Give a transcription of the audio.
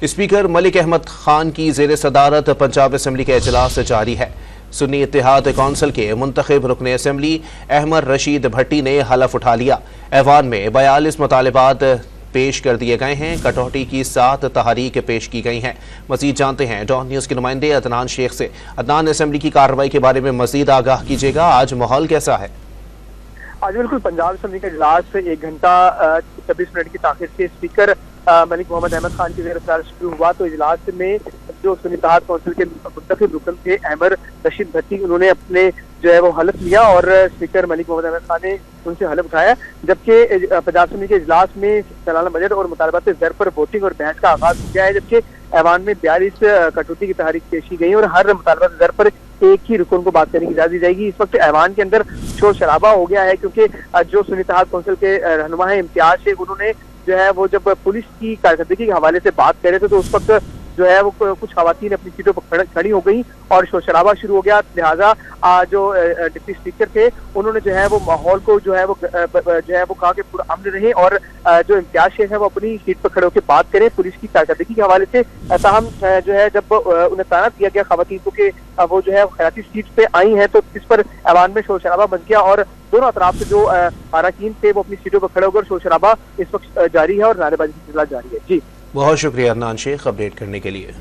Speaker Malik Ahmad Khan की ज़ेर सदारत पंजाब असम्बली का इजलास जारी है। सुन्नी इत्तेहाद कौंसिल के मुंतखब रुकन असम्बली अहमद रशीद भट्टी ने हलफ उठा लिया। ऐवान में 42 मुतालबात पेश कर दिए गए हैं। कटौती की 7 तहरीक पेश की गई हैं। मजीद जानते हैं डॉन न्यूज़ के नुमाइंदे अदनान शेख से। अदनान, असम्बली की कार्रवाई के बारे में मजीद आगाह कीजिएगा, आज माहौल कैसा है? आज बिल्कुल पंजाब असम्बली का इजलास 1 घंटा 26 मिनट की ताखिर से स्पीकर मलिक मोहम्मद अहमद खान की ज़ेर सदारत शुरू हुआ। तो इजलास में जो सुन्नी इत्तेहाद कौंसिल के मुंतखब रुकन थे अहमद रशीद भट्टी, उन्होंने अपने जो है वो हलफ लिया और स्पीकर मलिक मोहम्मद अहमद खान ने उनसे हलफ उठाया। जबकि पंजाब असम्बली के इजलास में सालाना बजट और मुतालबात ज़र पर वोटिंग और बहस का आगाज हो गया है। जबकि ऐवान में 42 कटौती की तहरीक पेश की गई और हर मुतालबात ज़र पर एक ही रुकन को बात करने की इजाजत दी जाएगी। इस वक्त ऐवान के अंदर शोर शराबा हो गया है क्योंकि जो सुन्नी इत्तेहाद कौंसिल के रहनुमा है इम्तियाज शेख, उन्होंने जो है वो जब पुलिस की कारकर्दगी के हवाले से बात कर रहे थे तो उस वक्त जो है वो कुछ खवातीन अपनी सीटों पर खड़ी हो गई और शोर शराबा शुरू हो गया। लिहाजा जो डिप्टी स्पीकर थे उन्होंने जो है वो माहौल को जो है वो कहा कि पूरा अमन रहे और जो इम्तियाज शेख है वो अपनी सीट पर खड़े होकर बात करें पुलिस की कारकर्दगी के हवाले से। ताहम जो है जब उन्हें ताना दिया गया खवातीन को कि वो जो है खैराती सीट पे आई हैं तो इस पर ऐवान में शोर शराबा बच गया और दोनों अतराफ से जो अरकान थे वो अपनी सीटों पर खड़े होकर शोर शराबा इस वक्त जारी है और नारेबाजी की सिलसिला जारी है। जी, बहुत शुक्रिया अदनान शेख अपडेट करने के लिए।